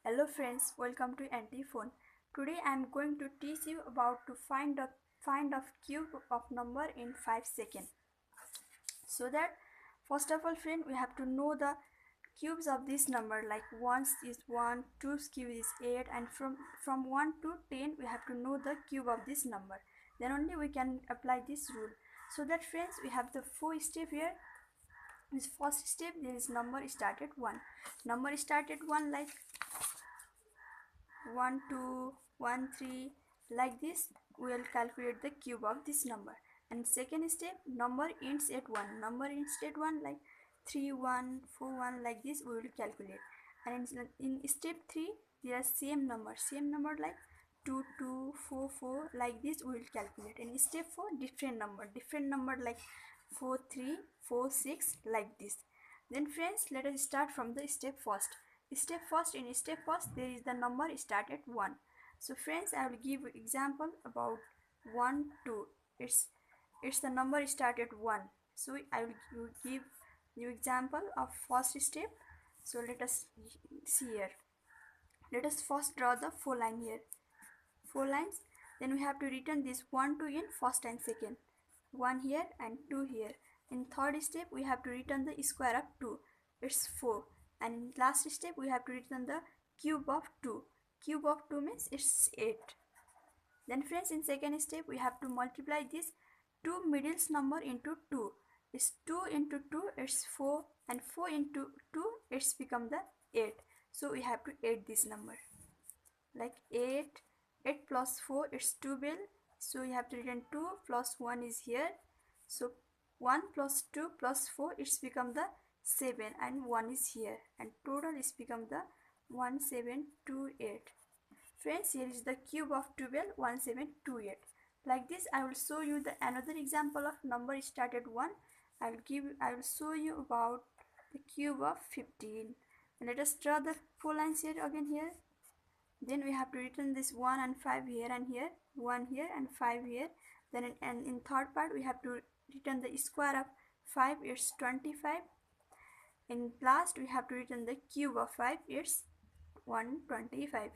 Hello friends, welcome to NTFON. Today I am going to teach you about to find a cube of number in 5 seconds. So that first of all friend, we have to know the cubes of this number, like 1 is 1, 2 cube is 8, and from 1 to 10 we have to know the cube of this number. Then only we can apply this rule. So that friends, we have the 4 step here. This first step, there is number started 1. Number started 1 like 1 2 1 3, like this we will calculate the cube of this number. And second step, number ends at 1. Number ends at 1 like 3 1 4 1, like this we will calculate. And in step 3, there are same number like 2 2 4 4, like this we will calculate. And step 4, different number like 4 3 4 6, like this. Then friends, let us start from the step first. In step first, there is the number start at 1. So friends, I will give example about 1 2. It's the number start at 1. So I will give you example of first step. So let us see here. Let us first draw the 4 line here. 4 lines. Then we have to return this 1 2 in first and second. 1 here and 2 here. In third step, we have to return the square of 2. It's 4. And in last step, we have to return the cube of 2. Cube of 2 means it's 8. Then friends, in second step, we have to multiply this 2 middles number into 2. It's 2 into 2, it's 4. And 4 into 2, it's become the 8. So we have to add this number. Like 8 plus 4, it's 12. So we have to return 2 plus 1 is here. So 1 plus 2 plus 4, it's become the 7, and 1 is here, and total is become the 1728. Friends, here is the cube of 12, 1728. Like this, I will show you the another example of number started 1. I will show you about the cube of 15. And let us draw the 4 lines here again here. Then we have to return this 1 and 5 here and here, 1 here and 5 here. Then in third part, we have to return the square of 5, it's 25. In last, we have to return the cube of 5, it's 125.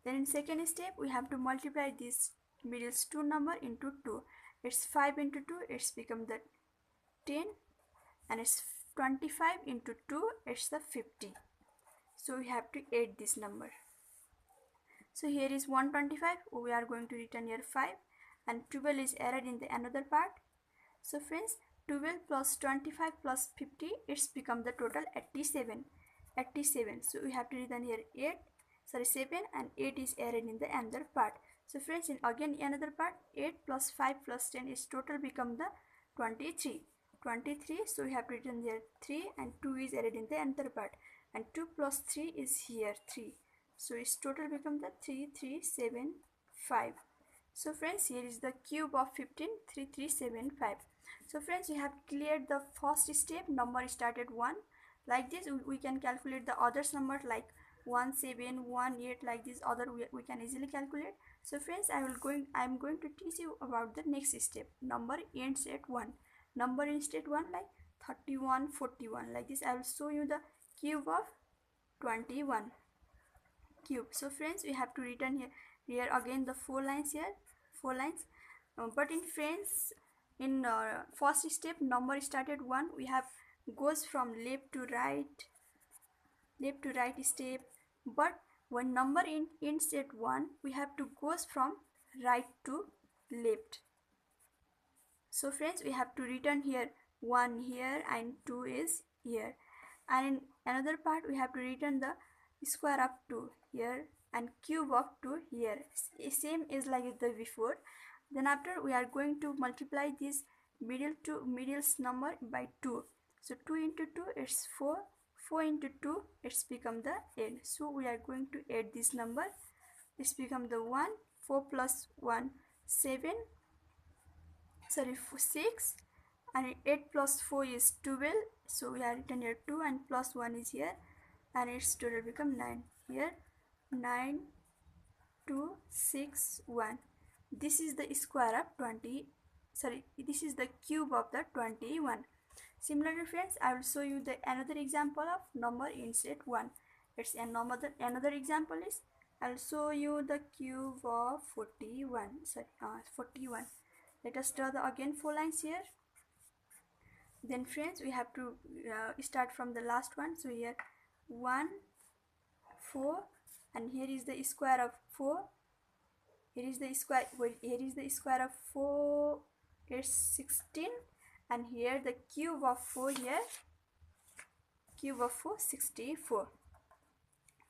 Then in second step, we have to multiply this middle's 2 number into 2. It's 5 into 2, it's become the 10, and it's 25 into 2, it's the 50. So we have to add this number. So here is 125, we are going to return here 5, and 12 is added in the another part. So friends, 12 plus 25 plus 50, it's become the total 87. So we have to return here 7, and 8 is added in the another part. So friends, in again another part, 8 plus 5 plus 10 is total become the 23. So we have to return here 3, and 2 is added in the another part. And 2 plus 3 is here 3. So its total become the 3375. So friends, here is the cube of 15, 3375. So friends, we have cleared the first step, number started 1. Like this, we can calculate the others number like 1 7 1 8, like this other we can easily calculate. So friends, I am going to teach you about the next step. Number ends at 1. Number ends at 1 like 31 41, like this. I will show you the cube of 21 cube. So friends, we have to return here again the 4 lines here, 4 lines. But in friends, in first step, number started 1, we have goes from left to right step. But when number ends at 1, we have to goes from right to left. So friends, we have to return here 1 here and 2 is here. And in another part, we have to return the square of 2 here and cube of 2 here. Same is like the before. Then after, we are going to multiply this middle's number by 2. So 2 into 2 is 4. 4 into 2, it's become the 8. So we are going to add this number. This become the 1. 4 plus 1, 7. 6. And 8 plus 4 is 12. So we are written here 2, and plus 1 is here, and its total become 9. Here 9 2 6 1. This is the square of this is the cube of the 21. Similarly friends, I will show you the another example of number ends at 1. It's another example is, I'll show you the cube of 41. 41. Let us draw the again 4 lines here. Then friends, we have to start from the last one. So here 1, 4, and here is the square of 4. Here is the square of 4, it's 16, and here the cube of 4 here, cube of 4, 64.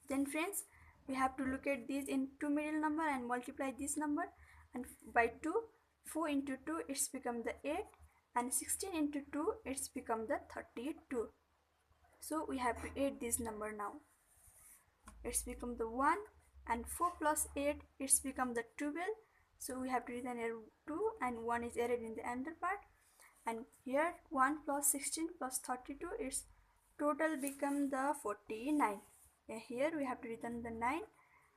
Then friends, we have to look at these in two middle number and multiply this number and by 2. 4 into 2 it's become the 8, and 16 into 2 it's become the 32. So we have to add this number now. It's become the 1, and 4 plus 8 it's become the 12. So we have to written here 2 and 1 is added in the under part, and here 1 plus 16 plus 32 its total become the 49. Here we have to written the 9,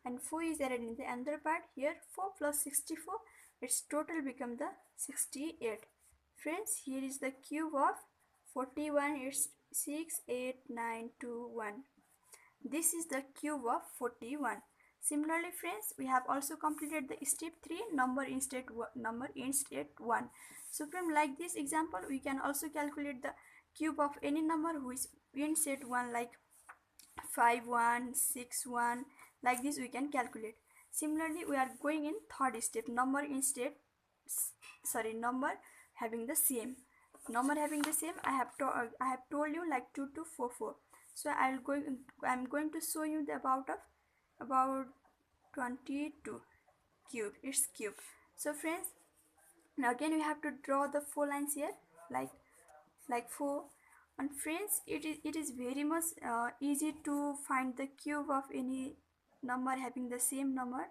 and 4 is added in the under part. Here 4 plus 64 its total become the 68. Friends, here is the cube of 41. It's 6, 8, 9, 2, 1. This is the cube of 41. Similarly friends, we have also completed the step 3, number in state 1. So from like this example, we can also calculate the cube of any number who is in state 1, like 5, 1, 6, 1. Like this we can calculate. Similarly, we are going in third step, number having the same. Number having the same, I have told you like 2 to 4, 4. So I'm going to show you the about 22 cube. It's cube. So friends, now again we have to draw the 4 lines here, like 4. And friends, it is very much easy to find the cube of any number having the same number.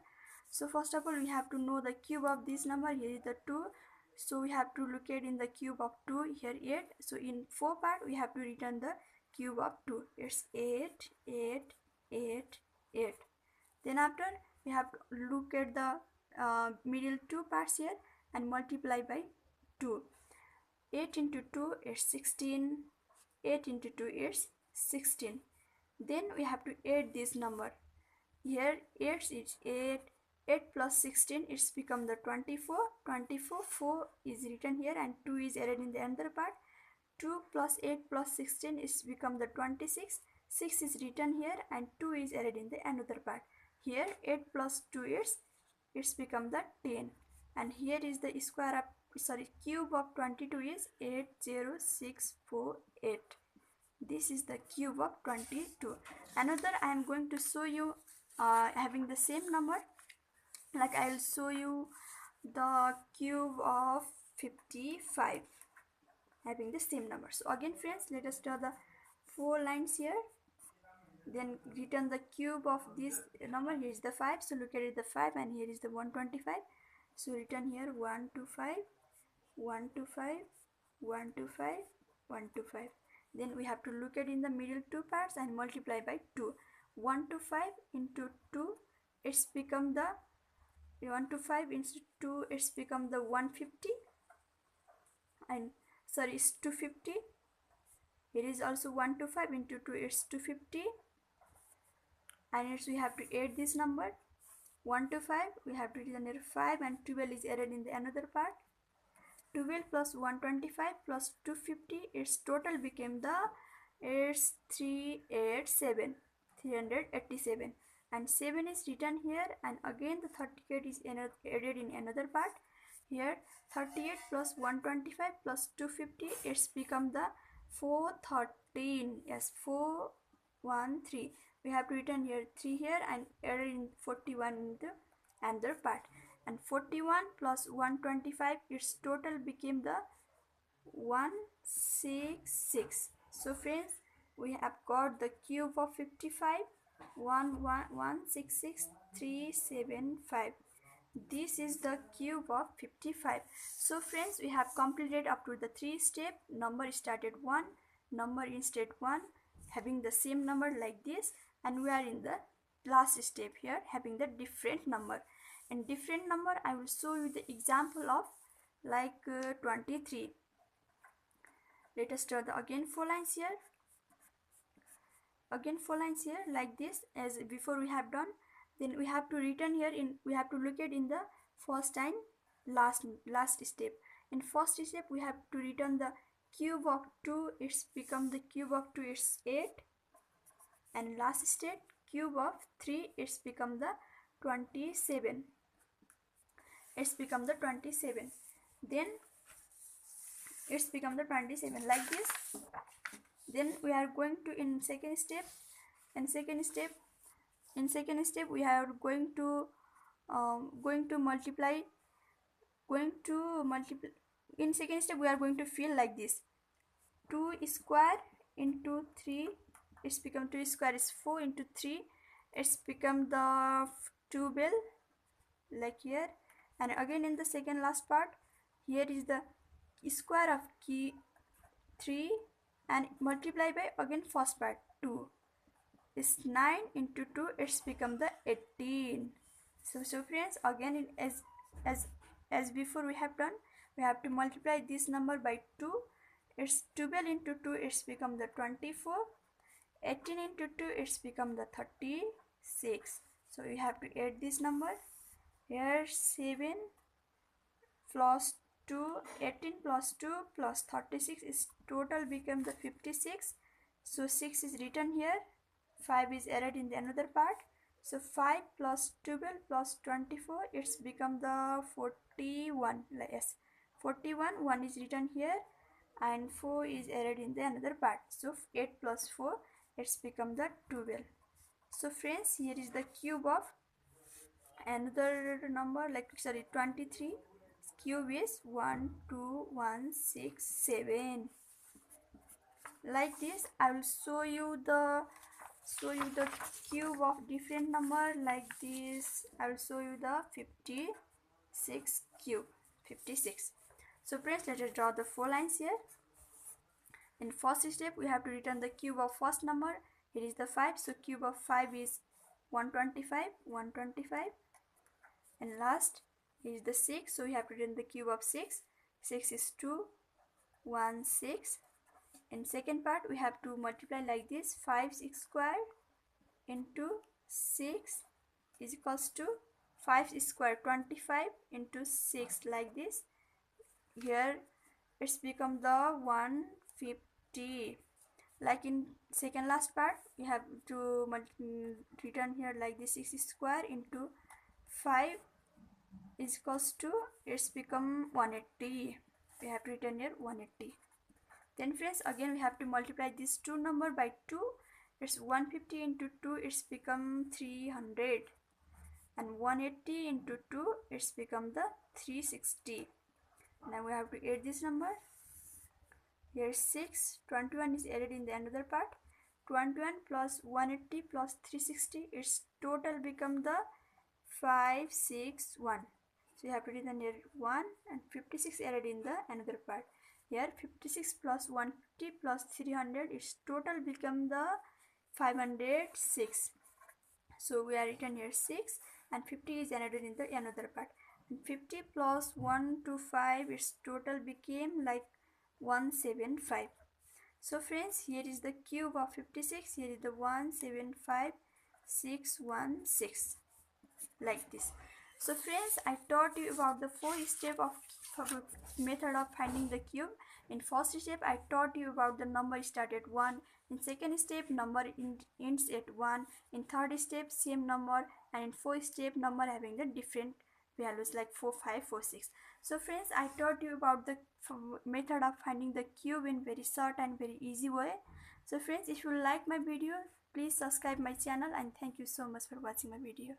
So first of all, we have to know the cube of this number. Here is the 2. So we have to look at in the cube of 2, here 8. So in 4 part we have to return the cube of 2. It's 8, 8, 8, 8. Then after we have to look at the middle 2 parts here and multiply by 2. 8 into 2 is 16. 8 into 2 is 16. Then we have to add this number. Here 8 is 8. 8 plus 16 it's become the 24. 24, 4 is written here and 2 is added in the other part. 2 plus 8 plus 16 is become the 26. 6 is written here and 2 is added in the another part. Here 8 plus 2 is it's become the 10. And here is the cube of 22 is 80648. This is the cube of 22. Another I am going to show you having the same number. Like I will show you the cube of 55 having the same number. So again friends, let us draw the 4 lines here. Then return the cube of this number. Here is the 5. So look at it, the 5, and here is the 125. So return here 1 to 5, 1 to 5, 1 to 5, 1 to 5. Then we have to look at in the middle 2 parts and multiply by 2. 1 to 5 into 2, it's become the 1 to 5 into 2, it's become the 150. And sorry, it's 250. Here is also 1 to 5 into 2, it's 250. And we have to add this number. 1 to 5, we have to return here 5, and 12 is added in the another part. 12 plus 125 plus 250, its total became the 387, and 7 is written here, and again the 38 is added in another part. Here 38 plus 125 plus 250, it's become the 413. Yes, 413. We have to return here 3 here and add in 41 in the another part. And 41 plus 125, its total became the 166. So friends, we have got the cube of 55, 166,375. This is the cube of 55. So friends, we have completed up to the 3 step. Number started 1, number in state 1, having the same number like this, and we are in the last step here having the different number. And different number, I will show you the example of like 23. Let us draw the again 4 lines here. again 4 lines here like this as before we have done. Then we have to return here we have to look at in the first and last step. In first step we have to return the cube of 2, it's become the cube of 2, it's 8. And last step cube of 3, it's become the 27, it's become the 27. Then it's become the 27 like this. Then we are going to in second step we are going to multiply in second step we are going to fill like this. 2 square into 3, it's become 2 square is 4 into 3, it's become the 12 like here. And again in the second last part, here is the square of key 3 and multiply by again first part 2 is 9 into 2, it's become the 18. So friends, again as before we have done, we have to multiply this number by 2, it's 12 into 2, it's become the 24. 18 into 2, it's become the 36. So you have to add this number here. 7 plus 2, 18 plus 2 plus 36 is total become the 56. So 6 is written here, 5 is added in the another part. So 5 plus 12 plus 24, it's become the 41. Yes, 41, 1 is written here and 4 is added in the another part. So 8 plus 4, it's become the 12. So friends, here is the cube of another number, like 23. Cube is 1 2 1 6 7 like this. I will show you the cube of different number like this. I will show you the 56 cube, 56. So friends, let us draw the 4 lines here. In first step we have to return the cube of first number, it is the 5. So cube of 5 is 125. And last is the 6, so we have to return the cube of 6. 6 is 216. In second part we have to multiply like this. 5 square into 6 is equals to 5 square 25 into 6 like this. Here it's become the 150. Like in second last part we have to return here like this. 6 square into 5 is equals to, it's become 180. We have to return here 180. Then friends, again we have to multiply this 2 number by 2. It's 150 into 2, it's become 300. And 180 into 2, it's become the 360. Now we have to add this number. Here 6, 21 is added in the another part. 21 plus 180 plus 360, its total become the 561. So you have to return here 1 and 56 added in the another part. Here 56 plus 150 plus 300, its total become the 506. So we are written here 6 and 50 is added in the another part. And 50 plus 125, its total became like 175. So friends, here is the cube of 56, here is the 175616 like this. So friends, I taught you about the 4 steps of method of finding the cube. In first step I taught you about the number start at 1. In second step number ends at 1. In third step same number, and in fourth step number having the different values like 4 5 4 6. So friends, I taught you about the method of finding the cube in very short and very easy way. So friends, if you like my video, please subscribe my channel, and thank you so much for watching my video.